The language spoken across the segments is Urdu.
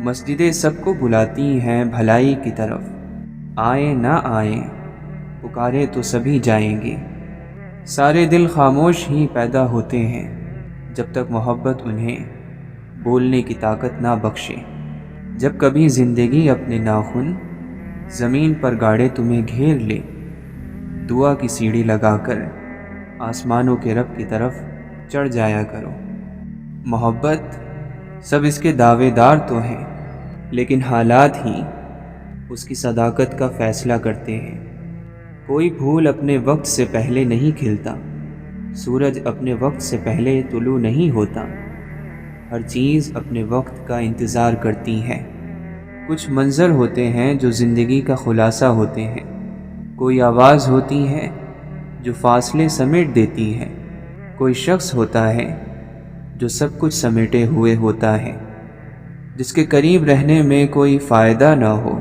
مسجدیں سب کو بلاتی ہیں بھلائی کی طرف، آئیں نہ آئیں پکارے تو سبھی جائیں گے۔ سارے دل خاموش ہی پیدا ہوتے ہیں جب تک محبت انہیں بولنے کی طاقت نہ بخشے۔ جب کبھی زندگی اپنے ناخن زمین پر گاڑے تمہیں گھیر لے، دعا کی سیڑھی لگا کر آسمانوں کے رب کی طرف چڑھ جایا کرو۔ محبت سب اس کے دعوے دار تو ہیں، لیکن حالات ہی اس کی صداقت کا فیصلہ کرتے ہیں۔ کوئی پھول اپنے وقت سے پہلے نہیں کھلتا، سورج اپنے وقت سے پہلے طلوع نہیں ہوتا۔ ہر چیز اپنے وقت کا انتظار کرتی ہے۔ کچھ منظر ہوتے ہیں جو زندگی کا خلاصہ ہوتے ہیں، کوئی آواز ہوتی ہے جو فاصلے سمیٹ دیتی ہے، کوئی شخص ہوتا ہے جو سب کچھ سمیٹے ہوئے ہوتا ہے۔ جس کے قریب رہنے میں کوئی فائدہ نہ ہو،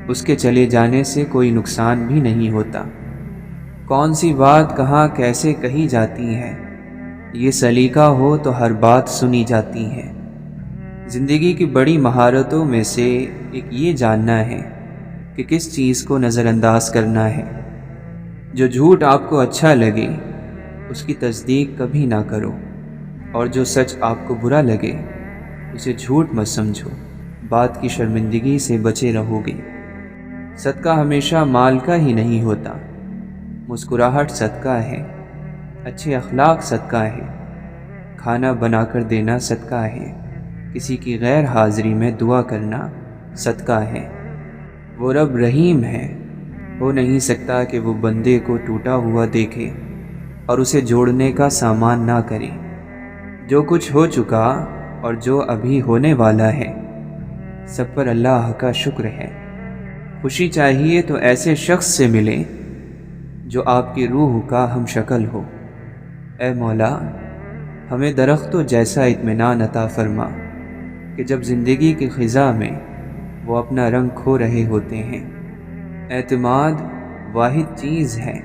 اس کے چلے جانے سے کوئی نقصان بھی نہیں ہوتا۔ کون سی بات کہاں کیسے کہی جاتی ہے، یہ سلیقہ ہو تو ہر بات سنی جاتی ہے۔ زندگی کی بڑی مہارتوں میں سے ایک یہ جاننا ہے کہ کس چیز کو نظر انداز کرنا ہے۔ جو جھوٹ آپ کو اچھا لگے اس کی تصدیق کبھی نہ کرو، اور جو سچ آپ کو برا لگے اسے جھوٹ مت سمجھو۔ بات کی شرمندگی سے بچے رہو گے۔ صدقہ ہمیشہ مال کا ہی نہیں ہوتا، مسکراہٹ صدقہ ہے، اچھے اخلاق صدقہ ہے، کھانا بنا کر دینا صدقہ ہے، کسی کی غیر حاضری میں دعا کرنا صدقہ ہے۔ وہ رب رحیم ہے، ہو نہیں سکتا کہ وہ بندے کو ٹوٹا ہوا دیکھے اور اسے جوڑنے کا سامان نہ کرے۔ جو کچھ ہو چکا اور جو ابھی ہونے والا ہے، سب پر اللہ کا شکر ہے۔ خوشی چاہیے تو ایسے شخص سے ملے جو آپ کی روح کا ہم شکل ہو۔ اے مولا، ہمیں درختوں جیسا اطمینان عطا فرما کہ جب زندگی کی خزاں میں وہ اپنا رنگ کھو رہے ہوتے ہیں۔ اعتماد واحد چیز ہے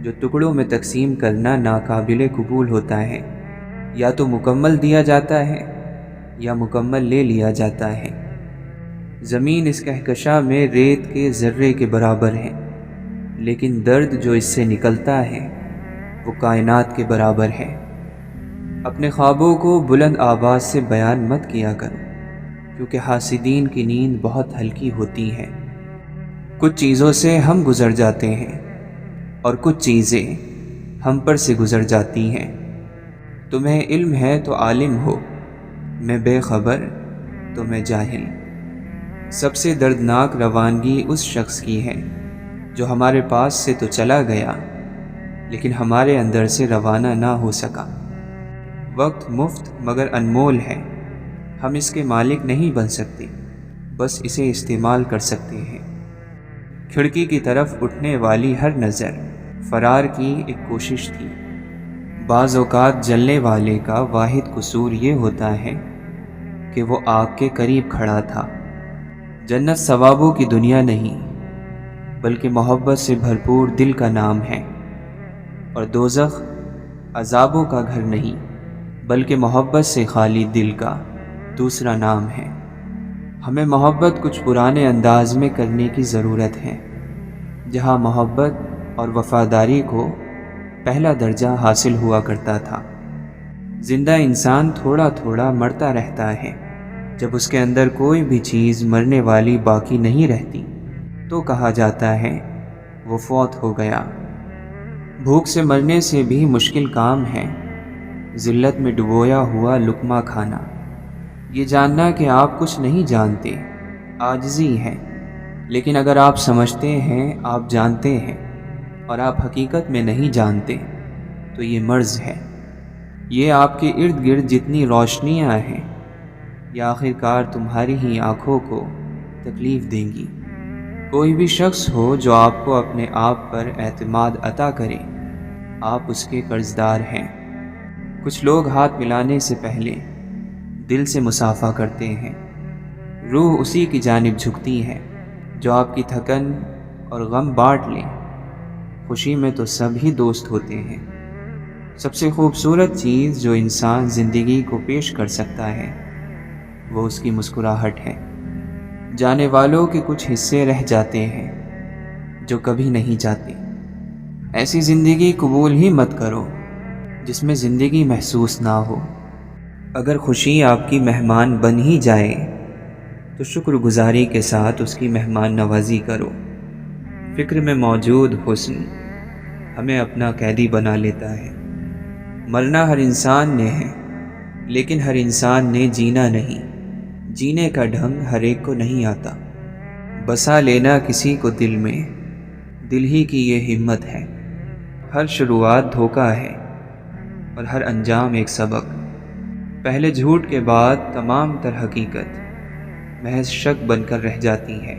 جو ٹکڑوں میں تقسیم کرنا ناقابل قبول ہوتا ہے۔ یا تو مکمل دیا جاتا ہے یا مکمل لے لیا جاتا ہے۔ زمین اس کہکشاں میں ریت کے ذرے کے برابر ہے، لیکن درد جو اس سے نکلتا ہے وہ کائنات کے برابر ہے۔ اپنے خوابوں کو بلند آواز سے بیان مت کیا کرو، کیونکہ حاسدین کی نیند بہت ہلکی ہوتی ہے۔ کچھ چیزوں سے ہم گزر جاتے ہیں اور کچھ چیزیں ہم پر سے گزر جاتی ہیں۔ تمہیں علم ہے تو عالم ہو، میں بے خبر تو میں جاہل۔ سب سے دردناک روانگی اس شخص کی ہے جو ہمارے پاس سے تو چلا گیا لیکن ہمارے اندر سے روانہ نہ ہو سکا۔ وقت مفت مگر انمول ہے، ہم اس کے مالک نہیں بن سکتے، بس اسے استعمال کر سکتے ہیں۔ کھڑکی کی طرف اٹھنے والی ہر نظر فرار کی ایک کوشش تھی۔ بعض اوقات جلنے والے کا واحد قصور یہ ہوتا ہے کہ وہ آگ کے قریب کھڑا تھا۔ جنت ثوابوں کی دنیا نہیں بلکہ محبت سے بھرپور دل کا نام ہے، اور دوزخ عذابوں کا گھر نہیں بلکہ محبت سے خالی دل کا دوسرا نام ہے۔ ہمیں محبت کچھ پرانے انداز میں کرنے کی ضرورت ہے، جہاں محبت اور وفاداری کو پہلا درجہ حاصل ہوا کرتا تھا۔ زندہ انسان تھوڑا تھوڑا مرتا رہتا ہے۔ جب اس کے اندر کوئی بھی چیز مرنے والی باقی نہیں رہتی تو کہا جاتا ہے وہ فوت ہو گیا۔ بھوک سے مرنے سے بھی مشکل کام ہے ذلت میں ڈبویا ہوا لقمہ کھانا۔ یہ جاننا کہ آپ کچھ نہیں جانتے عاجزی ہے، لیکن اگر آپ سمجھتے ہیں آپ جانتے ہیں اور آپ حقیقت میں نہیں جانتے تو یہ مرض ہے۔ یہ آپ کے ارد گرد جتنی روشنیاں ہیں یہ آخرکار تمہاری ہی آنکھوں کو تکلیف دیں گی۔ کوئی بھی شخص ہو جو آپ کو اپنے آپ پر اعتماد عطا کرے، آپ اس کے قرضدار ہیں۔ کچھ لوگ ہاتھ ملانے سے پہلے دل سے مصافحہ کرتے ہیں۔ روح اسی کی جانب جھکتی ہے جو آپ کی تھکن اور غم بانٹ لیں۔ خوشی میں تو سب ہی دوست ہوتے ہیں۔ سب سے خوبصورت چیز جو انسان زندگی کو پیش کر سکتا ہے وہ اس کی مسکراہٹ ہے۔ جانے والوں کے کچھ حصے رہ جاتے ہیں جو کبھی نہیں جاتے۔ ایسی زندگی قبول ہی مت کرو جس میں زندگی محسوس نہ ہو۔ اگر خوشی آپ کی مہمان بن ہی جائے تو شکر گزاری کے ساتھ اس کی مہمان نوازی کرو۔ فکر میں موجود حسن ہمیں اپنا قیدی بنا لیتا ہے۔ مرنا ہر انسان نے ہے، لیکن ہر انسان نے جینا نہیں۔ جینے کا ڈھنگ ہر ایک کو نہیں آتا۔ بسا لینا کسی کو دل میں، دل ہی کی یہ ہمت ہے۔ ہر شروعات دھوکہ ہے اور ہر انجام ایک سبق۔ پہلے جھوٹ کے بعد تمام تر حقیقت محض شک بن کر رہ جاتی ہے۔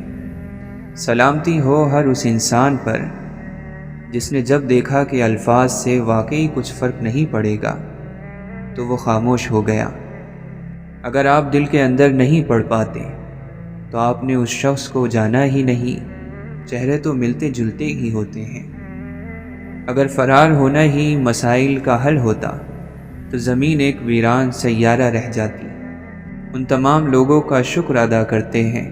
سلامتی ہو ہر اس انسان پر جس نے جب دیکھا کہ الفاظ سے واقعی کچھ فرق نہیں پڑے گا تو وہ خاموش ہو گیا۔ اگر آپ دل کے اندر نہیں پڑھ پاتے تو آپ نے اس شخص کو جانا ہی نہیں۔ چہرے تو ملتے جلتے ہی ہوتے ہیں۔ اگر فرار ہونا ہی مسائل کا حل ہوتا تو زمین ایک ویران سیارہ رہ جاتی۔ ان تمام لوگوں کا شکر ادا کرتے ہیں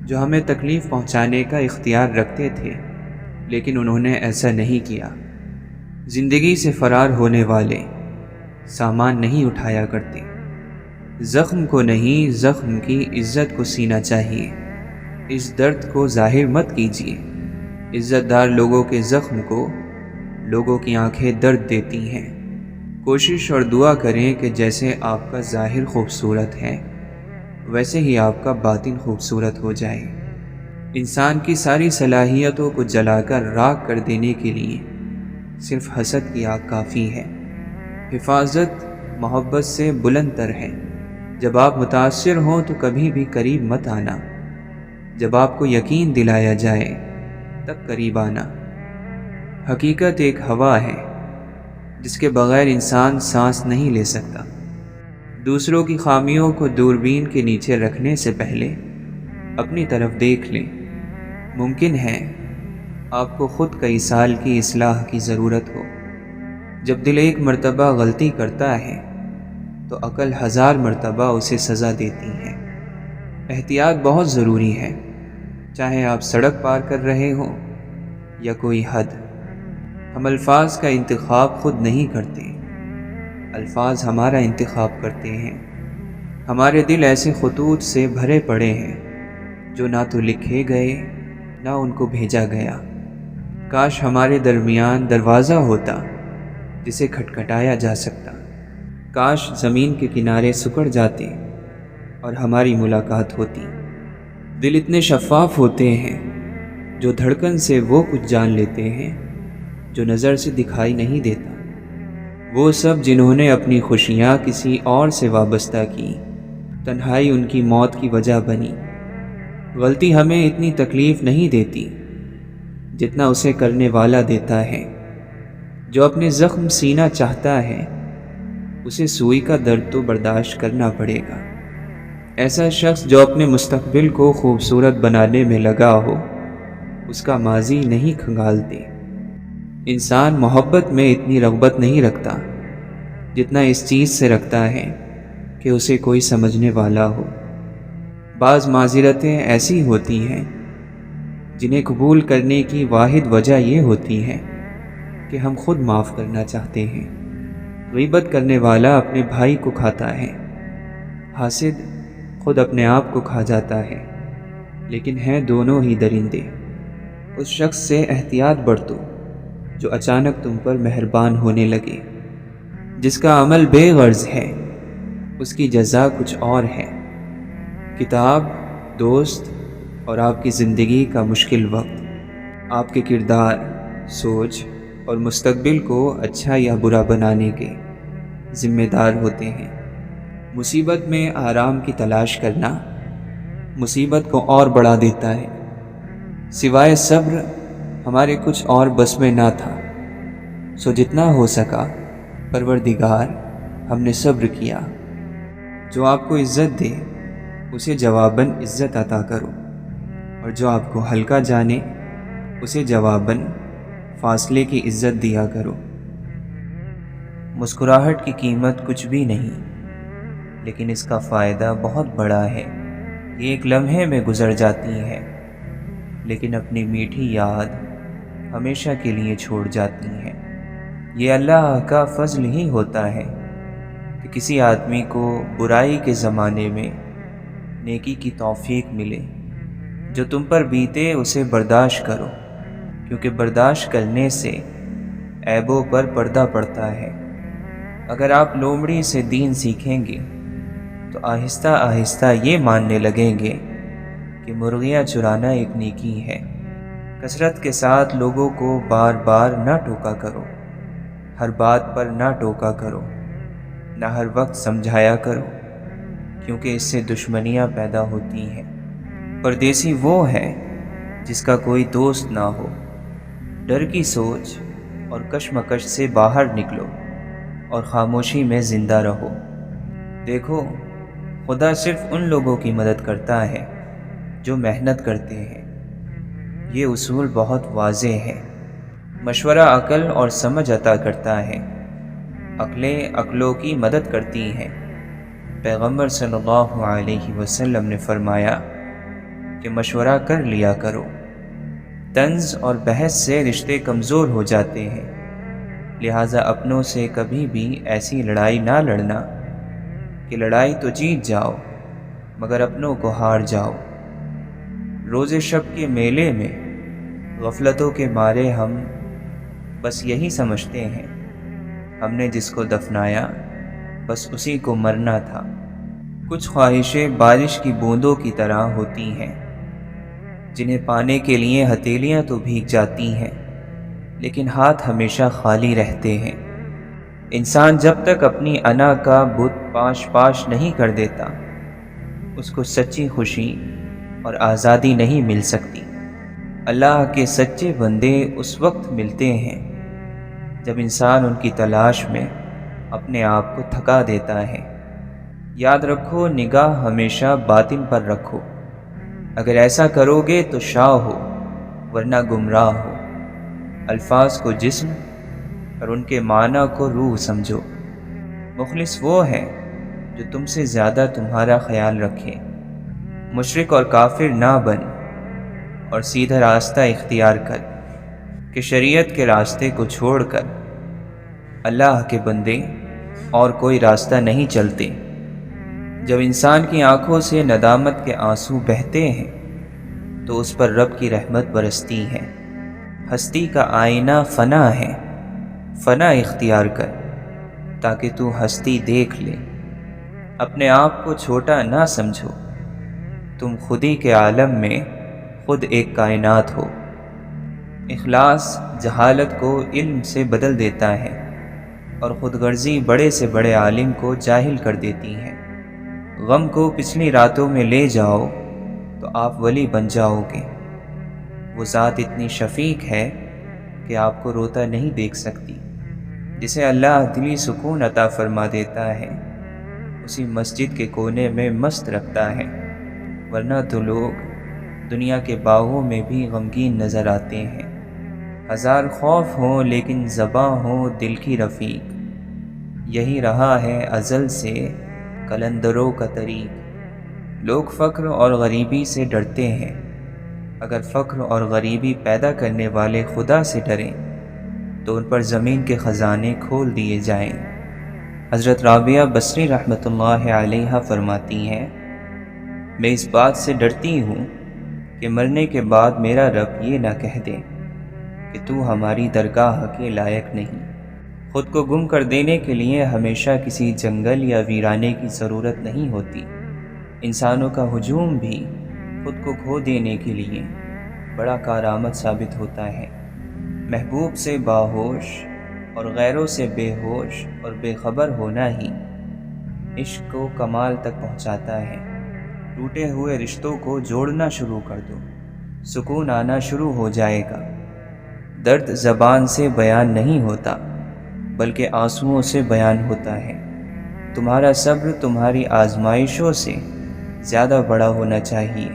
جو ہمیں تکلیف پہنچانے کا اختیار رکھتے تھے، لیکن انہوں نے ایسا نہیں کیا۔ زندگی سے فرار ہونے والے سامان نہیں اٹھایا کرتے۔ زخم کو نہیں، زخم کی عزت کو سینا چاہیے۔ اس درد کو ظاہر مت کیجیے۔ عزت دار لوگوں کے زخم کو لوگوں کی آنکھیں درد دیتی ہیں۔ کوشش اور دعا کریں کہ جیسے آپ کا ظاہر خوبصورت ہے ویسے ہی آپ کا باطن خوبصورت ہو جائے۔ انسان کی ساری صلاحیتوں کو جلا کر راکھ کر دینے کے لیے صرف حسد کی آگ کافی ہے۔ حفاظت محبت سے بلند تر ہے۔ جب آپ متاثر ہوں تو کبھی بھی قریب مت آنا۔ جب آپ کو یقین دلایا جائے تب قریب آنا۔ حقیقت ایک ہوا ہے جس کے بغیر انسان سانس نہیں لے سکتا۔ دوسروں کی خامیوں کو دوربین کے نیچے رکھنے سے پہلے اپنی طرف دیکھ لیں۔ ممکن ہے آپ کو خود کئی سال کی اصلاح کی ضرورت ہو۔ جب دل ایک مرتبہ غلطی کرتا ہے تو عقل 1000 مرتبہ اسے سزا دیتی ہے۔ احتیاط بہت ضروری ہے، چاہے آپ سڑک پار کر رہے ہوں یا کوئی حد۔ ہم الفاظ کا انتخاب خود نہیں کرتے، الفاظ ہمارا انتخاب کرتے ہیں۔ ہمارے دل ایسے خطوط سے بھرے پڑے ہیں جو نہ تو لکھے گئے نہ ان کو بھیجا گیا۔ کاش ہمارے درمیان دروازہ ہوتا جسے کھٹکھٹایا جا سکتا۔ کاش زمین کے کنارے سکڑ جاتے اور ہماری ملاقات ہوتی۔ دل اتنے شفاف ہوتے ہیں جو دھڑکن سے وہ کچھ جان لیتے ہیں جو نظر سے دکھائی نہیں دیتا۔ وہ سب جنہوں نے اپنی خوشیاں کسی اور سے وابستہ کی، تنہائی ان کی موت کی وجہ بنی۔ غلطی ہمیں اتنی تکلیف نہیں دیتی جتنا اسے کرنے والا دیتا ہے۔ جو اپنے زخم سینا چاہتا ہے اسے سوئی کا درد تو برداشت کرنا پڑے گا۔ ایسا شخص جو اپنے مستقبل کو خوبصورت بنانے میں لگا ہو اس کا ماضی نہیں کھنگالتے۔ انسان محبت میں اتنی رغبت نہیں رکھتا جتنا اس چیز سے رکھتا ہے کہ اسے کوئی سمجھنے والا ہو۔ بعض معذرتیں ایسی ہوتی ہیں جنہیں قبول کرنے کی واحد وجہ یہ ہوتی ہے کہ ہم خود معاف کرنا چاہتے ہیں۔ غیبت کرنے والا اپنے بھائی کو کھاتا ہے، حاسد خود اپنے آپ کو کھا جاتا ہے، لیکن ہیں دونوں ہی درندے۔ اس شخص سے احتیاط برتو جو اچانک تم پر مہربان ہونے لگے۔ جس کا عمل بے غرض ہے اس کی جزا کچھ اور ہے۔ کتاب، دوست اور آپ کی زندگی کا مشکل وقت آپ کے کردار، سوچ اور مستقبل کو اچھا یا برا بنانے کے ذمہ دار ہوتے ہیں۔ مصیبت میں آرام کی تلاش کرنا مصیبت کو اور بڑھا دیتا ہے۔ سوائے صبر ہمارے کچھ اور بس میں نہ تھا، سو جتنا ہو سکا پروردگار ہم نے صبر کیا۔ جو آپ کو عزت دے اسے جواباً عزت عطا کرو، اور جو آپ کو ہلکا جانے اسے جواباً فاصلے کی عزت دیا کرو۔ مسکراہٹ کی قیمت کچھ بھی نہیں، لیکن اس کا فائدہ بہت بڑا ہے۔ یہ ایک لمحے میں گزر جاتی ہیں، لیکن اپنی میٹھی یاد ہمیشہ کے لیے چھوڑ جاتی ہیں۔ یہ اللہ کا فضل ہی ہوتا ہے کہ کسی آدمی کو برائی کے زمانے میں نیکی کی توفیق ملے۔ جو تم پر بیتے اسے برداشت کرو، کیونکہ برداشت کرنے سے عیبوں پر پردہ پڑتا ہے۔ اگر آپ لومڑی سے دین سیکھیں گے تو آہستہ آہستہ یہ ماننے لگیں گے کہ مرغیاں چرانا ایک نیکی ہے۔ کثرت کے ساتھ لوگوں کو بار بار نہ ٹوکا کرو، ہر بات پر نہ ٹوکا کرو، نہ ہر وقت سمجھایا کرو، کیونکہ اس سے دشمنیاں پیدا ہوتی ہیں۔ پردیسی وہ ہے جس کا کوئی دوست نہ ہو۔ ڈر کی سوچ اور کشمکش سے باہر نکلو اور خاموشی میں زندہ رہو۔ دیکھو، خدا صرف ان لوگوں کی مدد کرتا ہے جو محنت کرتے ہیں۔ یہ اصول بہت واضح ہے۔ مشورہ عقل اور سمجھ عطا کرتا ہے، عقلیں عقلوں کی مدد کرتی ہیں۔ پیغمبر صلی اللہ علیہ وسلم نے فرمایا کہ مشورہ کر لیا کرو۔ طنز اور بحث سے رشتے کمزور ہو جاتے ہیں، لہٰذا اپنوں سے کبھی بھی ایسی لڑائی نہ لڑنا کہ لڑائی تو جیت جاؤ مگر اپنوں کو ہار جاؤ۔ روز شب کے میلے میں غفلتوں کے مارے ہم بس یہی سمجھتے ہیں ہم نے جس کو دفنایا بس اسی کو مرنا تھا۔ کچھ خواہشیں بارش کی بوندوں کی طرح ہوتی ہیں، جنہیں پانے کے لیے ہتھیلیاں تو بھیگ جاتی ہیں لیکن ہاتھ ہمیشہ خالی رہتے ہیں۔ انسان جب تک اپنی انا کا بت پاش پاش نہیں کر دیتا، اس کو سچی خوشی اور آزادی نہیں مل سکتی۔ اللہ کے سچے بندے اس وقت ملتے ہیں جب انسان ان کی تلاش میں اپنے آپ کو تھکا دیتا ہے۔ یاد رکھو، نگاہ ہمیشہ باطن پر رکھو۔ اگر ایسا کرو گے تو شاہ ہو ورنہ گمراہ ہو۔ الفاظ کو جسم اور ان کے معنی کو روح سمجھو۔ مخلص وہ ہے جو تم سے زیادہ تمہارا خیال رکھے۔ مشرک اور کافر نہ بن اور سیدھا راستہ اختیار کر کہ شریعت کے راستے کو چھوڑ کر اللہ کے بندے اور کوئی راستہ نہیں چلتے۔ جب انسان کی آنکھوں سے ندامت کے آنسو بہتے ہیں تو اس پر رب کی رحمت برستی ہے۔ ہستی کا آئینہ فنا ہے، فنا اختیار کر تاکہ تو ہستی دیکھ لے۔ اپنے آپ کو چھوٹا نہ سمجھو، تم خودی کے عالم میں خود ایک کائنات ہو۔ اخلاص جہالت کو علم سے بدل دیتا ہے اور خود غرضی بڑے سے بڑے عالم کو جاہل کر دیتی ہے۔ غم کو پچھلی راتوں میں لے جاؤ تو آپ ولی بن جاؤ گے۔ وہ ذات اتنی شفیق ہے کہ آپ کو روتا نہیں دیکھ سکتی۔ جسے اللہ دلی سکون عطا فرما دیتا ہے اسی مسجد کے کونے میں مست رکھتا ہے، ورنہ تو لوگ دنیا کے باغوں میں بھی غمگین نظر آتے ہیں۔ ہزار خوف ہوں لیکن زباں ہو دل کی رفیق، یہی رہا ہے ازل سے قلندروں کا طریق۔ لوگ فقر اور غریبی سے ڈرتے ہیں، اگر فقر اور غریبی پیدا کرنے والے خدا سے ڈریں تو ان پر زمین کے خزانے کھول دیے جائیں۔ حضرت رابعہ بصری رحمۃ اللہ علیہ فرماتی ہیں، میں اس بات سے ڈرتی ہوں کہ مرنے کے بعد میرا رب یہ نہ کہہ دے کہ تو ہماری درگاہ کے لائق نہیں۔ خود کو گم کر دینے کے لیے ہمیشہ کسی جنگل یا ویرانے کی ضرورت نہیں ہوتی۔ انسانوں کا ہجوم بھی خود کو کھو دینے کے لیے بڑا کارآمد ثابت ہوتا ہے۔ محبوب سے باہوش اور غیروں سے بے ہوش اور بے خبر ہونا ہی عشق کو کمال تک پہنچاتا ہے۔ ٹوٹے ہوئے رشتوں کو جوڑنا شروع کر دو، سکون آنا شروع ہو جائے گا۔ درد زبان سے بیان نہیں ہوتا بلکہ آنسوؤں سے بیان ہوتا ہے۔ تمہارا صبر تمہاری آزمائشوں سے زیادہ بڑا ہونا چاہیے۔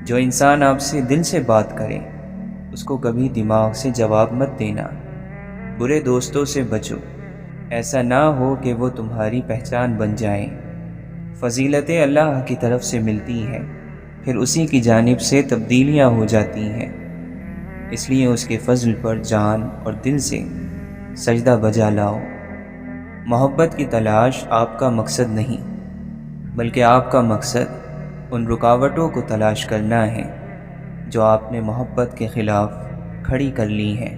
جو انسان آپ سے دل سے بات کرے اس کو کبھی دماغ سے جواب مت دینا۔ برے دوستوں سے بچو، ایسا نہ ہو کہ وہ تمہاری پہچان بن جائیں۔ فضیلتیں اللہ کی طرف سے ملتی ہیں، پھر اسی کی جانب سے تبدیلیاں ہو جاتی ہیں۔ اس لیے اس کے فضل پر جان اور دل سے سجدہ بجا لاؤ۔ محبت کی تلاش آپ کا مقصد نہیں، بلکہ آپ کا مقصد ان رکاوٹوں کو تلاش کرنا ہے جو آپ نے محبت کے خلاف کھڑی کر لی ہیں۔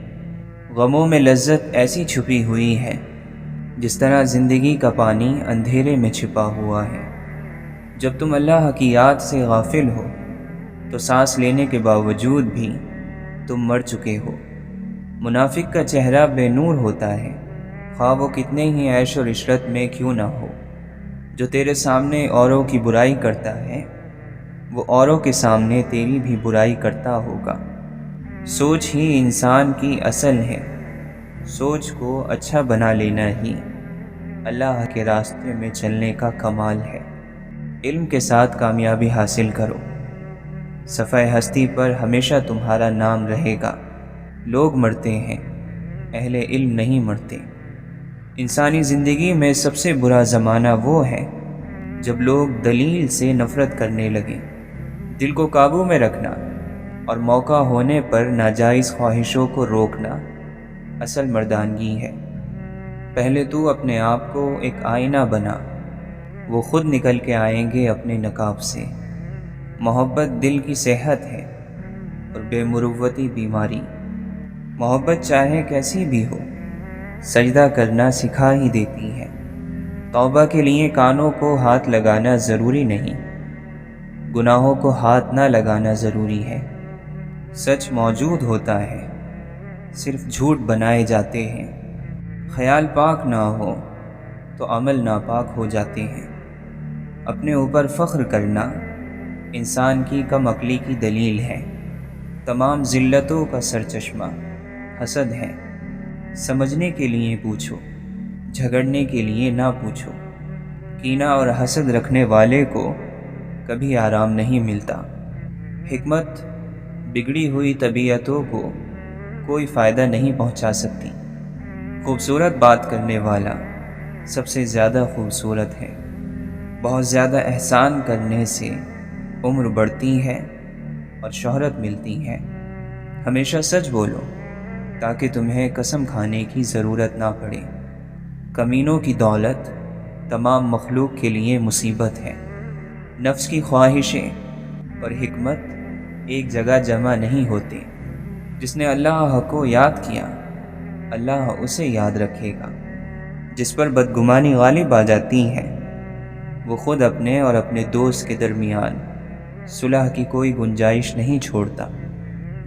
غموں میں لذت ایسی چھپی ہوئی ہے جس طرح زندگی کا پانی اندھیرے میں چھپا ہوا ہے۔ جب تم اللہ کی یاد سے غافل ہو تو سانس لینے کے باوجود بھی تم مر چکے ہو۔ منافق کا چہرہ بے نور ہوتا ہے، خواہ وہ کتنے ہی عیش و عشرت میں کیوں نہ ہو۔ جو تیرے سامنے اوروں کی برائی کرتا ہے، وہ اوروں کے سامنے تیری بھی برائی کرتا ہوگا۔ سوچ ہی انسان کی اصل ہے، سوچ کو اچھا بنا لینا ہی اللہ کے راستے میں چلنے کا کمال ہے۔ علم کے ساتھ کامیابی حاصل کرو، صفحہ ہستی پر ہمیشہ تمہارا نام رہے گا۔ لوگ مرتے ہیں، اہل علم نہیں مرتے۔ انسانی زندگی میں سب سے برا زمانہ وہ ہے جب لوگ دلیل سے نفرت کرنے لگیں۔ دل کو قابو میں رکھنا اور موقع ہونے پر ناجائز خواہشوں کو روکنا اصل مردانگی ہے۔ پہلے تو اپنے آپ کو ایک آئینہ بنا، وہ خود نکل کے آئیں گے اپنے نقاب سے۔ محبت دل کی صحت ہے اور بے مروتی بیماری۔ محبت چاہے کیسی بھی ہو، سجدہ کرنا سکھا ہی دیتی ہے۔ توبہ کے لیے کانوں کو ہاتھ لگانا ضروری نہیں، گناہوں کو ہاتھ نہ لگانا ضروری ہے۔ سچ موجود ہوتا ہے، صرف جھوٹ بنائے جاتے ہیں۔ خیال پاک نہ ہو تو عمل ناپاک ہو جاتے ہیں۔ اپنے اوپر فخر کرنا انسان کی کم عقلی کی دلیل ہے۔ تمام ذلتوں کا سرچشمہ حسد ہے۔ سمجھنے کے لیے پوچھو، جھگڑنے کے لیے نہ پوچھو۔ کینہ اور حسد رکھنے والے کو کبھی آرام نہیں ملتا۔ حکمت بگڑی ہوئی طبیعتوں کو کوئی فائدہ نہیں پہنچا سکتی۔ خوبصورت بات کرنے والا سب سے زیادہ خوبصورت ہے۔ بہت زیادہ احسان کرنے سے عمر بڑھتی ہے اور شہرت ملتی ہے۔ ہمیشہ سچ بولو تاکہ تمہیں قسم کھانے کی ضرورت نہ پڑے۔ کمینوں کی دولت تمام مخلوق کے لیے مصیبت ہے۔ نفس کی خواہشیں اور حکمت ایک جگہ جمع نہیں ہوتے۔ جس نے اللہ کو یاد کیا، اللہ اسے یاد رکھے گا۔ جس پر بدگمانی غالب آ جاتی ہے، وہ خود اپنے اور اپنے دوست کے درمیان صلح کی کوئی گنجائش نہیں چھوڑتا۔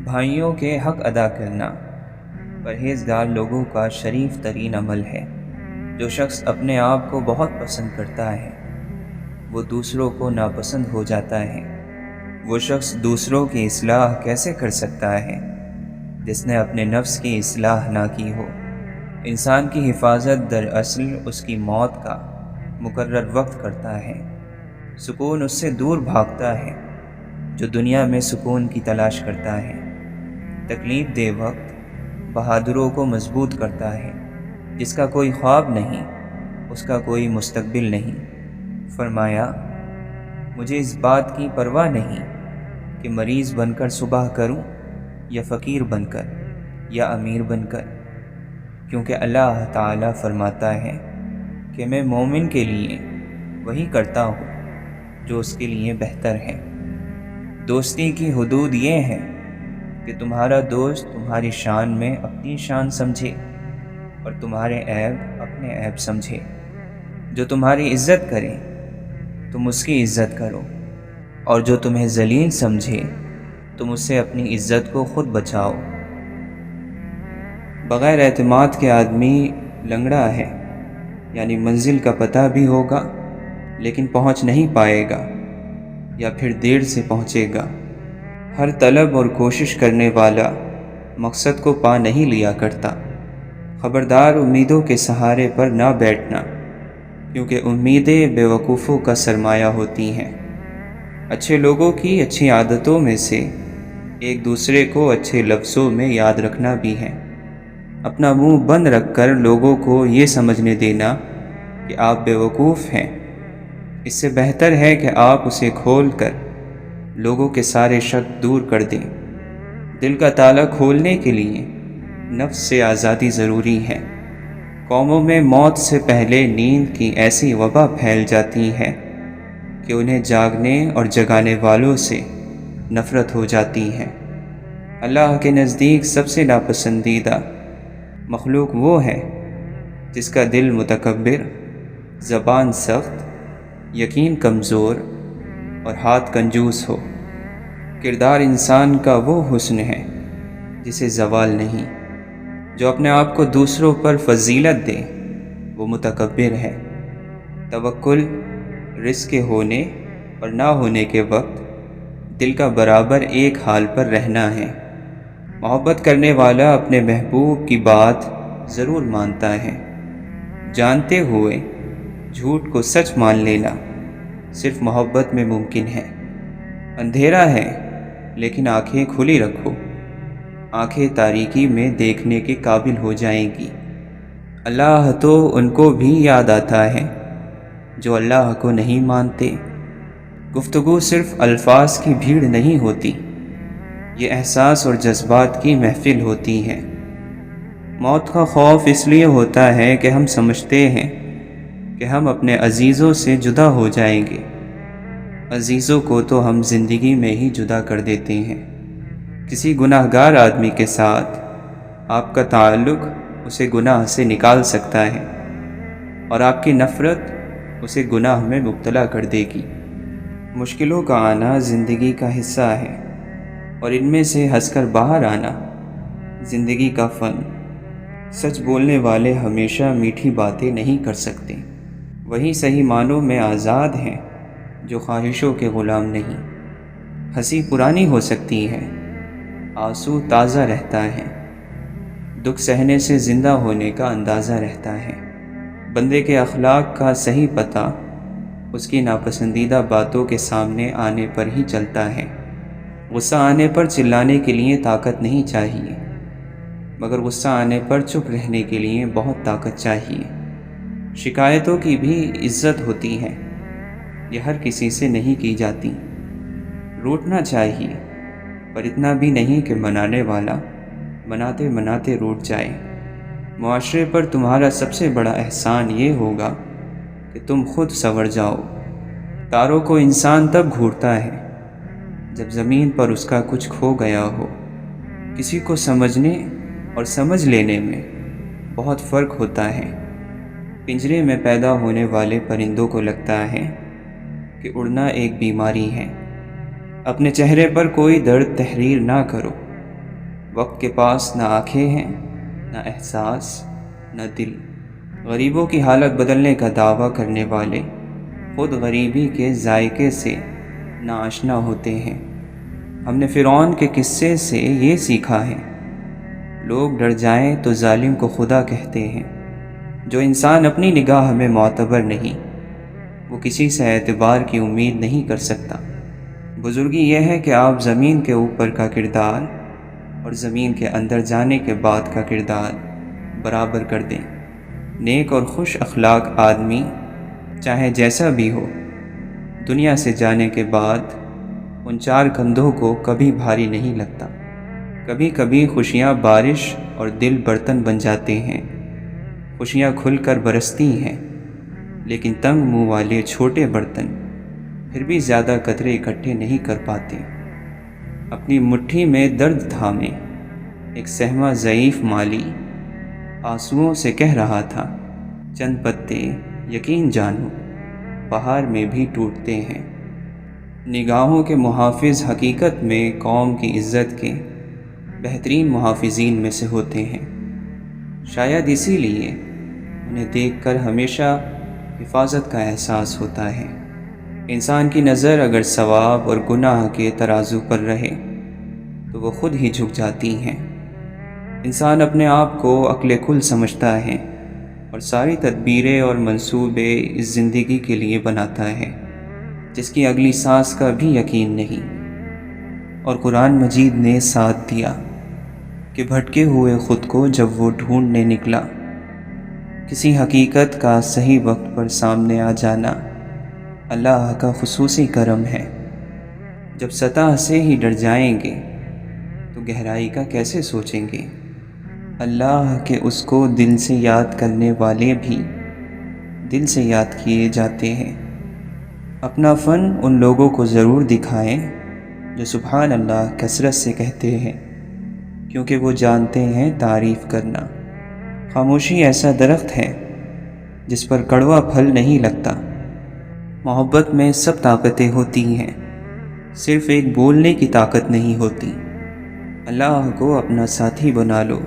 بھائیوں کے حق ادا کرنا پرہیزگار لوگوں کا شریف ترین عمل ہے۔ جو شخص اپنے آپ کو بہت پسند کرتا ہے، وہ دوسروں کو ناپسند ہو جاتا ہے۔ وہ شخص دوسروں کی اصلاح کیسے کر سکتا ہے جس نے اپنے نفس کی اصلاح نہ کی ہو؟ انسان کی حفاظت دراصل اس کی موت کا مقرر وقت کرتا ہے۔ سکون اس سے دور بھاگتا ہے جو دنیا میں سکون کی تلاش کرتا ہے۔ تکلیف دہ وقت بہادروں کو مضبوط کرتا ہے۔ جس کا کوئی خواب نہیں، اس کا کوئی مستقبل نہیں۔ فرمایا، مجھے اس بات کی پرواہ نہیں کہ مریض بن کر صبح کروں یا فقیر بن کر یا امیر بن کر، کیونکہ اللہ تعالیٰ فرماتا ہے کہ میں مومن کے لیے وہی کرتا ہوں جو اس کے لیے بہتر ہے۔ دوستی کی حدود یہ ہے کہ تمہارا دوست تمہاری شان میں اپنی شان سمجھے اور تمہارے عیب اپنے عیب سمجھے۔ جو تمہاری عزت کرے تم اس کی عزت کرو، اور جو تمہیں ذلیل سمجھے تم اس سے اپنی عزت کو خود بچاؤ۔ بغیر اعتماد کے آدمی لنگڑا ہے، یعنی منزل کا پتہ بھی ہوگا لیکن پہنچ نہیں پائے گا یا پھر دیر سے پہنچے گا۔ ہر طلب اور کوشش کرنے والا مقصد کو پا نہیں لیا کرتا۔ خبردار، امیدوں کے سہارے پر نہ بیٹھنا، کیونکہ امیدیں بے وقوفوں کا سرمایہ ہوتی ہیں۔ اچھے لوگوں کی اچھی عادتوں میں سے ایک دوسرے کو اچھے لفظوں میں یاد رکھنا بھی ہے۔ اپنا منہ بند رکھ کر لوگوں کو یہ سمجھنے دینا کہ آپ بے وقوف ہیں، اس سے بہتر ہے کہ آپ اسے کھول کر لوگوں کے سارے شک دور کر دیں۔ دل کا تالا کھولنے کے لیے نفس سے آزادی ضروری ہے۔ قوموں میں موت سے پہلے نیند کی ایسی وبا پھیل جاتی ہے کہ انہیں جاگنے اور جگانے والوں سے نفرت ہو جاتی ہے۔ اللہ کے نزدیک سب سے ناپسندیدہ مخلوق وہ ہے جس کا دل متکبر، زبان سخت، یقین کمزور اور ہاتھ کنجوس ہو۔ کردار انسان کا وہ حسن ہے جسے زوال نہیں۔ جو اپنے آپ کو دوسروں پر فضیلت دے وہ متکبر ہے۔ توکل رزق کے ہونے اور نہ ہونے کے وقت دل کا برابر ایک حال پر رہنا ہے۔ محبت کرنے والا اپنے محبوب کی بات ضرور مانتا ہے۔ جانتے ہوئے جھوٹ کو سچ مان لینا صرف محبت میں ممکن ہے۔ اندھیرا ہے لیکن آنکھیں کھلی رکھو، آنکھیں تاریکی میں دیکھنے کے قابل ہو جائیں گی۔ اللہ تو ان کو بھی یاد آتا ہے جو اللہ کو نہیں مانتے۔ گفتگو صرف الفاظ کی بھیڑ نہیں ہوتی، یہ احساس اور جذبات کی محفل ہوتی ہے۔ موت کا خوف اس لیے ہوتا ہے کہ ہم سمجھتے ہیں کہ ہم اپنے عزیزوں سے جدا ہو جائیں گے۔ عزیزوں کو تو ہم زندگی میں ہی جدا کر دیتے ہیں۔ کسی گناہ گار آدمی کے ساتھ آپ کا تعلق اسے گناہ سے نکال سکتا ہے اور آپ کی نفرت اسے گناہ میں مبتلا کر دے گی۔ مشکلوں کا آنا زندگی کا حصہ ہے اور ان میں سے ہنس کر باہر آنا زندگی کا فن۔ سچ بولنے والے ہمیشہ میٹھی باتیں نہیں کر سکتے، وہی صحیح معنوں میں آزاد ہیں جو خواہشوں کے غلام نہیں۔ ہنسی پرانی ہو سکتی ہے، آنسو تازہ رہتا ہے، دکھ سہنے سے زندہ ہونے کا اندازہ رہتا ہے۔ بندے کے اخلاق کا صحیح پتہ اس کی ناپسندیدہ باتوں کے سامنے آنے پر ہی چلتا ہے۔ غصہ آنے پر چلانے کے لیے طاقت نہیں چاہیے، مگر غصہ آنے پر چپ رہنے کے لیے بہت طاقت چاہیے۔ شکایتوں کی بھی عزت ہوتی ہے، یہ ہر کسی سے نہیں کی جاتی۔ روٹنا چاہیے پر اتنا بھی نہیں کہ منانے والا مناتے مناتے روٹ جائے۔ معاشرے پر تمہارا سب سے بڑا احسان یہ ہوگا کہ تم خود سنور جاؤ۔ تاروں کو انسان تب گھورتا ہے جب زمین پر اس کا کچھ کھو گیا ہو۔ کسی کو سمجھنے اور سمجھ لینے میں بہت فرق ہوتا ہے۔ پنجرے میں پیدا ہونے والے پرندوں کو لگتا ہے کہ اڑنا ایک بیماری ہے۔ اپنے چہرے پر کوئی درد تحریر نہ کرو۔ وقت کے پاس نہ آنکھیں ہیں، نہ احساس، نہ دل۔ غریبوں کی حالت بدلنے کا دعویٰ کرنے والے خود غریبی کے ذائقے سے ناآشنا ہوتے ہیں۔ ہم نے فرعون کے قصے سے یہ سیکھا ہے، لوگ ڈر جائیں تو ظالم کو خدا کہتے ہیں۔ جو انسان اپنی نگاہ میں معتبر نہیں، وہ کسی سے اعتبار کی امید نہیں کر سکتا۔ بزرگی یہ ہے کہ آپ زمین کے اوپر کا کردار اور زمین کے اندر جانے کے بعد کا کردار برابر کر دیں۔ نیک اور خوش اخلاق آدمی چاہے جیسا بھی ہو، دنیا سے جانے کے بعد ان چار کندھوں کو کبھی بھاری نہیں لگتا۔ کبھی کبھی خوشیاں بارش اور دل برتن بن جاتے ہیں۔ خوشیاں کھل کر برستی ہیں، لیکن تنگ منہ والے چھوٹے برتن پھر بھی زیادہ قطرے اکٹھے نہیں کر پاتے۔ اپنی مٹھی میں درد تھامے ایک سہمہ ضعیف مالی آنسوؤں سے کہہ رہا تھا، چند پتے یقین جانو بہار میں بھی ٹوٹتے ہیں۔ نگاہوں کے محافظ حقیقت میں قوم کی عزت کے بہترین محافظین میں سے ہوتے ہیں۔ شاید اسی لیے انہیں دیکھ کر ہمیشہ حفاظت کا احساس ہوتا ہے۔ انسان کی نظر اگر ثواب اور گناہ کے ترازو پر رہے تو وہ خود ہی جھک جاتی ہیں۔ انسان اپنے آپ کو عقل کل سمجھتا ہے اور ساری تدبیریں اور منصوبے اس زندگی کے لیے بناتا ہے جس کی اگلی سانس کا بھی یقین نہیں۔ اور قرآن مجید نے ساتھ دیا کہ بھٹکے ہوئے خود کو جب وہ ڈھونڈنے نکلا، کسی حقیقت کا صحیح وقت پر سامنے آ جانا اللہ کا خصوصی کرم ہے۔ جب سطح سے ہی ڈر جائیں گے تو گہرائی کا کیسے سوچیں گے؟ اللہ کے اس کو دل سے یاد کرنے والے بھی دل سے یاد کیے جاتے ہیں۔ اپنا فن ان لوگوں کو ضرور دکھائیں جو سبحان اللہ کثرت سے کہتے ہیں، کیونکہ وہ جانتے ہیں تعریف کرنا۔ خاموشی ایسا درخت ہے جس پر کڑوا پھل نہیں لگتا۔ محبت میں سب طاقتیں ہوتی ہیں، صرف ایک بولنے کی طاقت نہیں ہوتی۔ اللہ کو اپنا ساتھی بنا لو،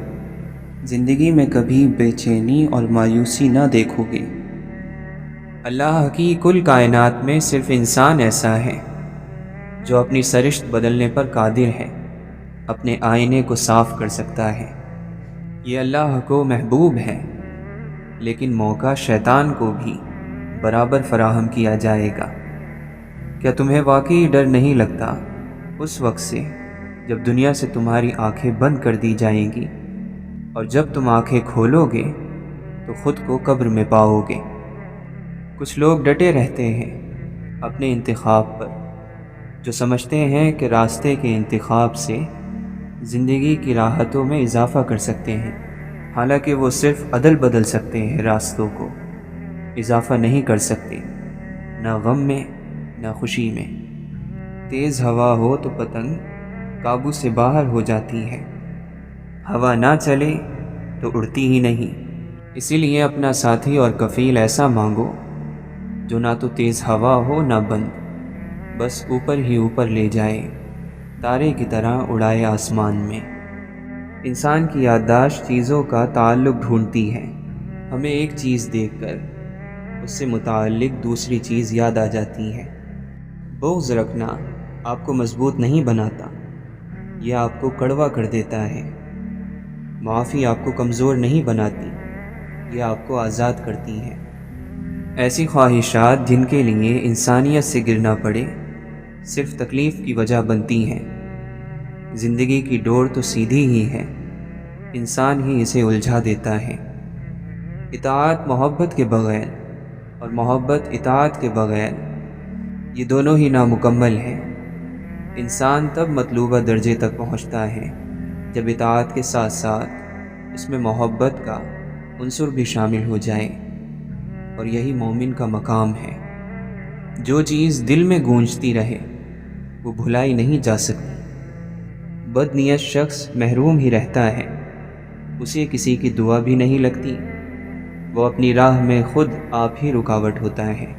زندگی میں کبھی بے چینی اور مایوسی نہ دیکھو گے۔ اللہ کی کل کائنات میں صرف انسان ایسا ہے جو اپنی سرشت بدلنے پر قادر ہے، اپنے آئینے کو صاف کر سکتا ہے۔ یہ اللہ کو محبوب ہے، لیکن موقع شیطان کو بھی برابر فراہم کیا جائے گا۔ کیا تمہیں واقعی ڈر نہیں لگتا اس وقت سے جب دنیا سے تمہاری آنکھیں بند کر دی جائیں گی، اور جب تم آنکھیں کھولو گے تو خود کو قبر میں پاؤ گے؟ کچھ لوگ ڈٹے رہتے ہیں اپنے انتخاب پر، جو سمجھتے ہیں کہ راستے کے انتخاب سے زندگی کی راحتوں میں اضافہ کر سکتے ہیں، حالانکہ وہ صرف عدل بدل سکتے ہیں، راستوں کو اضافہ نہیں کر سکتے، نہ غم میں نہ خوشی میں۔ تیز ہوا ہو تو پتنگ قابو سے باہر ہو جاتی ہے، ہوا نہ چلے تو اڑتی ہی نہیں۔ اسی لیے اپنا ساتھی اور کفیل ایسا مانگو جو نہ تو تیز ہوا ہو نہ بند، بس اوپر ہی اوپر لے جائے، تارے کی طرح اڑائے آسمان میں۔ انسان کی یادداشت چیزوں کا تعلق ڈھونڈتی ہے، ہمیں ایک چیز دیکھ کر اس سے متعلق دوسری چیز یاد آ جاتی ہے۔ بغض رکھنا آپ کو مضبوط نہیں بناتا، یہ آپ کو کڑوا کر دیتا ہے۔ معافی آپ کو کمزور نہیں بناتی، یہ آپ کو آزاد کرتی ہے۔ ایسی خواہشات جن کے لیے انسانیت سے گرنا پڑے صرف تکلیف کی وجہ بنتی ہیں۔ زندگی کی ڈور تو سیدھی ہی ہے، انسان ہی اسے الجھا دیتا ہے۔ اطاعت محبت کے بغیر اور محبت اطاعت کے بغیر، یہ دونوں ہی نامکمل ہیں۔ انسان تب مطلوبہ درجے تک پہنچتا ہے جب اطاعت کے ساتھ ساتھ اس میں محبت کا عنصر بھی شامل ہو جائے، اور یہی مومن کا مقام ہے۔ جو چیز دل میں گونجتی رہے وہ بھلائی نہیں جا سکتی۔ بد نیت شخص محروم ہی رہتا ہے، اسے کسی کی دعا بھی نہیں لگتی، وہ اپنی راہ میں خود آپ ہی رکاوٹ ہوتا ہے۔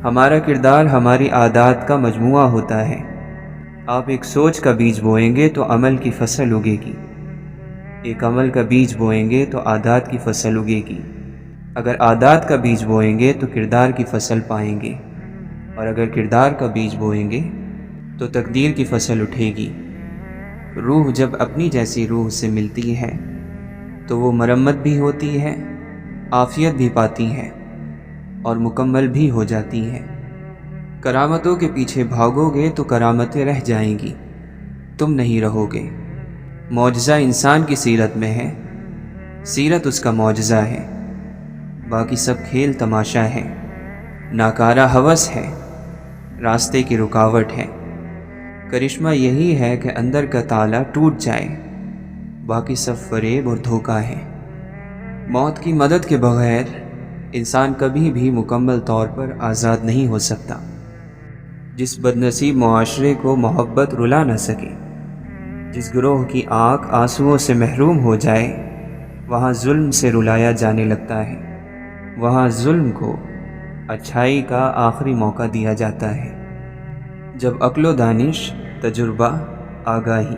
ہمارا کردار ہماری عادات کا مجموعہ ہوتا ہے۔ آپ ایک سوچ کا بیج بوئیں گے تو عمل کی فصل اگے گی، ایک عمل کا بیج بوئیں گے تو عادات کی فصل اگے گی۔ اگر عادات کا بیج بوئیں گے تو کردار کی فصل پائیں گے، اور اگر کردار کا بیج بوئیں گے تو تقدیر کی فصل اٹھے گی۔ روح جب اپنی جیسی روح سے ملتی ہے تو وہ مرمت بھی ہوتی ہے، عافیت بھی پاتی ہے اور مکمل بھی ہو جاتی ہے۔ کرامتوں کے پیچھے بھاگو گے تو کرامتیں رہ جائیں گی، تم نہیں رہو گے۔ معجزہ انسان کی سیرت میں ہے، سیرت اس کا معجزہ ہے، باقی سب کھیل تماشا ہے۔ ناکارہ ہوس ہے، راستے کی رکاوٹ ہے۔ کرشمہ یہی ہے کہ اندر کا تالا ٹوٹ جائے، باقی سب فریب اور دھوکہ ہے۔ موت کی مدد کے بغیر انسان کبھی بھی مکمل طور پر آزاد نہیں ہو سکتا۔ جس بدنصیب معاشرے کو محبت رلا نہ سکے، جس گروہ کی آنکھ آنسوؤں سے محروم ہو جائے، وہاں ظلم سے رلایا جانے لگتا ہے، وہاں ظلم کو اچھائی کا آخری موقع دیا جاتا ہے۔ جب عقل و دانش، تجربہ، آگاہی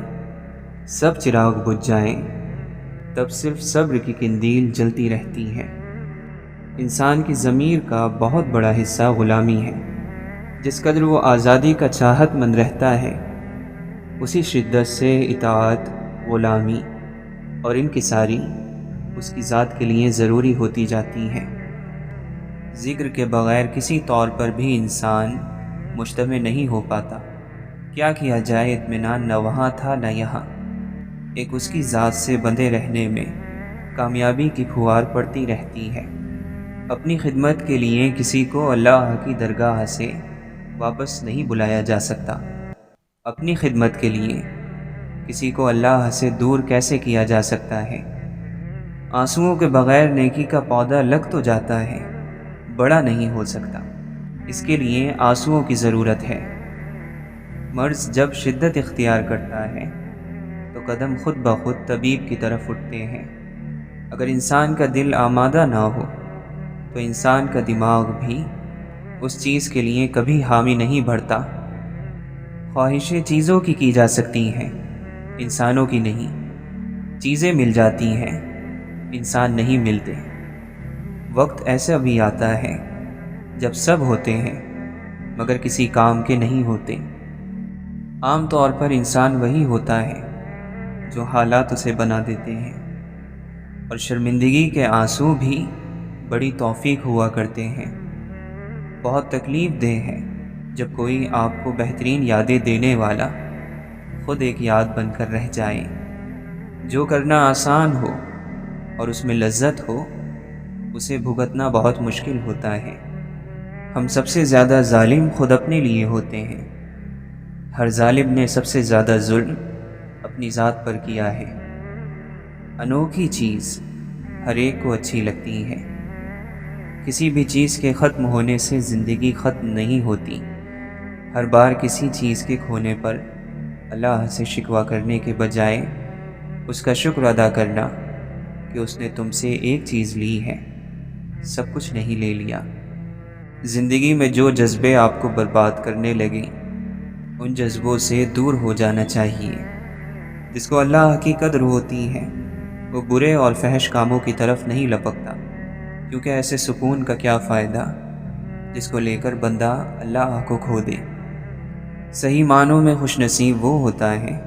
سب چراغ بجھ جائیں، تب صرف صبر کی قندیل جلتی رہتی ہے۔ انسان کی ضمیر کا بہت بڑا حصہ غلامی ہے۔ جس قدر وہ آزادی کا چاہت مند رہتا ہے، اسی شدت سے اطاعت، غلامی اور انکساری اس کی ذات کے لیے ضروری ہوتی جاتی ہے۔ ذکر کے بغیر کسی طور پر بھی انسان مجتمع نہیں ہو پاتا۔ کیا کیا جائے، اطمینان نہ وہاں تھا نہ یہاں۔ ایک اس کی ذات سے بندھے رہنے میں کامیابی کی پھوار پڑتی رہتی ہے۔ اپنی خدمت کے لیے کسی کو اللہ کی درگاہ سے واپس نہیں بلایا جا سکتا۔ اپنی خدمت کے لیے کسی کو اللہ سے دور کیسے کیا جا سکتا ہے؟ آنسوؤں کے بغیر نیکی کا پودا لگ تو جاتا ہے، بڑا نہیں ہو سکتا۔ اس کے لیے آنسوؤں کی ضرورت ہے۔ مرض جب شدت اختیار کرتا ہے تو قدم خود بخود طبیب کی طرف اٹھتے ہیں۔ اگر انسان کا دل آمادہ نہ ہو تو انسان کا دماغ بھی اس چیز کے لیے کبھی حامی نہیں بھرتا۔ خواہشیں چیزوں کی جا سکتی ہیں، انسانوں کی نہیں۔ چیزیں مل جاتی ہیں، انسان نہیں ملتے۔ وقت ایسا بھی آتا ہے جب سب ہوتے ہیں مگر کسی کام کے نہیں ہوتے۔ عام طور پر انسان وہی ہوتا ہے جو حالات اسے بنا دیتے ہیں، اور شرمندگی کے آنسو بھی بڑی توفیق ہوا کرتے ہیں۔ بہت تکلیف دہ ہے جب کوئی آپ کو بہترین یادیں دینے والا خود ایک یاد بن کر رہ جائے۔ جو کرنا آسان ہو اور اس میں لذت ہو، اسے بھگتنا بہت مشکل ہوتا ہے۔ ہم سب سے زیادہ ظالم خود اپنے لیے ہوتے ہیں۔ ہر ظالم نے سب سے زیادہ ظلم اپنی ذات پر کیا ہے۔ انوکھی چیز ہر ایک کو اچھی لگتی ہے۔ کسی بھی چیز کے ختم ہونے سے زندگی ختم نہیں ہوتی۔ ہر بار کسی چیز کے کھونے پر اللہ سے شکوہ کرنے کے بجائے اس کا شکر ادا کرنا کہ اس نے تم سے ایک چیز لی ہے، سب کچھ نہیں لے لیا۔ زندگی میں جو جذبے آپ کو برباد کرنے لگے، ان جذبوں سے دور ہو جانا چاہیے۔ جس کو اللہ کی قدر ہوتی ہے وہ برے اور فحش کاموں کی طرف نہیں لپکتا، کیونکہ ایسے سکون کا کیا فائدہ جس کو لے کر بندہ اللہ کو کھو دے۔ صحیح معنوں میں خوش نصیب وہ ہوتا ہے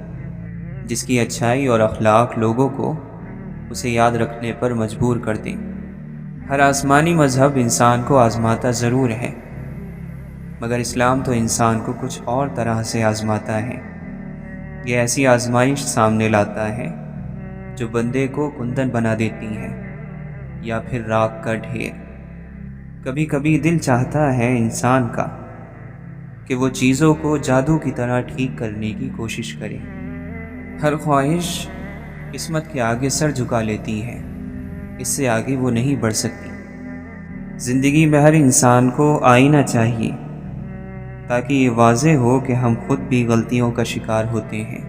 جس کی اچھائی اور اخلاق لوگوں کو اسے یاد رکھنے پر مجبور کر دیں۔ ہر آسمانی مذہب انسان کو آزماتا ضرور ہے، مگر اسلام تو انسان کو کچھ اور طرح سے آزماتا ہے۔ یہ ایسی آزمائش سامنے لاتا ہے جو بندے کو کندن بنا دیتی ہے یا پھر راکھ کا ڈھیر۔ کبھی کبھی دل چاہتا ہے انسان کا کہ وہ چیزوں کو جادو کی طرح ٹھیک کرنے کی کوشش کرے۔ ہر خواہش قسمت کے آگے سر جھکا لیتی ہے، اس سے آگے وہ نہیں بڑھ سکتی۔ زندگی میں ہر انسان کو آئینہ چاہیے تاکہ یہ واضح ہو کہ ہم خود بھی غلطیوں کا شکار ہوتے ہیں۔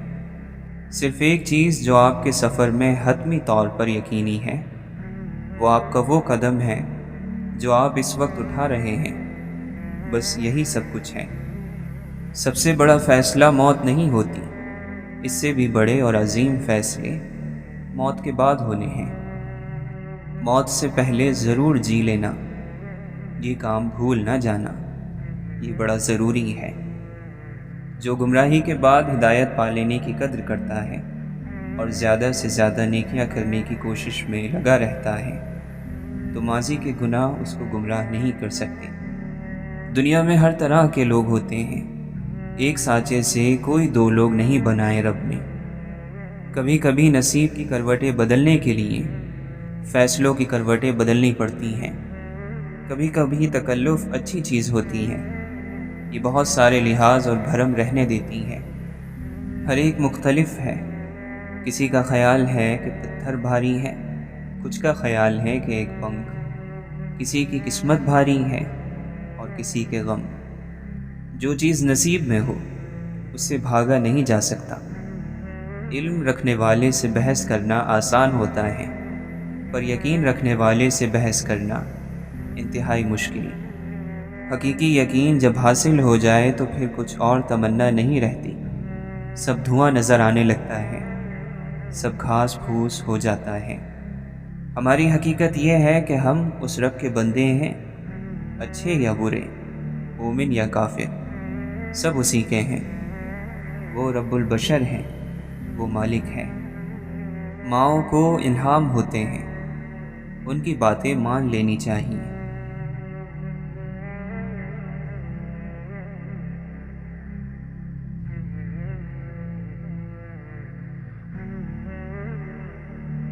صرف ایک چیز جو آپ کے سفر میں حتمی طور پر یقینی ہے، وہ آپ کا وہ قدم ہے جو آپ اس وقت اٹھا رہے ہیں۔ بس یہی سب کچھ ہے۔ سب سے بڑا فیصلہ موت نہیں ہوتی، اس سے بھی بڑے اور عظیم فیصلے موت کے بعد ہونے ہیں۔ موت سے پہلے ضرور جی لینا، یہ کام بھول نہ جانا، یہ بڑا ضروری ہے۔ جو گمراہی کے بعد ہدایت پا لینے کی قدر کرتا ہے اور زیادہ سے زیادہ نیکیاں کرنے کی کوشش میں لگا رہتا ہے تو ماضی کے گناہ اس کو گمراہ نہیں کر سکتے۔ دنیا میں ہر طرح کے لوگ ہوتے ہیں، ایک سانچے سے کوئی دو لوگ نہیں بنائے رب نے۔ کبھی کبھی نصیب کی کروٹیں بدلنے کے لیے فیصلوں کی کروٹیں بدلنی پڑتی ہیں۔ کبھی کبھی تکلف اچھی چیز ہوتی ہے، یہ بہت سارے لحاظ اور بھرم رہنے دیتی ہے۔ ہر ایک مختلف ہے، کسی کا خیال ہے کہ پتھر بھاری ہے، کچھ کا خیال ہے کہ ایک پنکھ، کسی کی قسمت بھاری ہے اور کسی کے غم۔ جو چیز نصیب میں ہو اس سے بھاگا نہیں جا سکتا۔ علم رکھنے والے سے بحث کرنا آسان ہوتا ہے، پر یقین رکھنے والے سے بحث کرنا انتہائی مشکل۔ حقیقی یقین جب حاصل ہو جائے تو پھر کچھ اور تمنا نہیں رہتی۔ سب دھواں نظر آنے لگتا ہے، سب گھاس پھوس ہو جاتا ہے۔ ہماری حقیقت یہ ہے کہ ہم اس رب کے بندے ہیں، اچھے یا برے، مومن یا کافر، سب اسی کے ہیں۔ وہ رب البشر ہیں، وہ مالک ہے۔ ماؤں کو الہام ہوتے ہیں، ان کی باتیں مان لینی چاہیے۔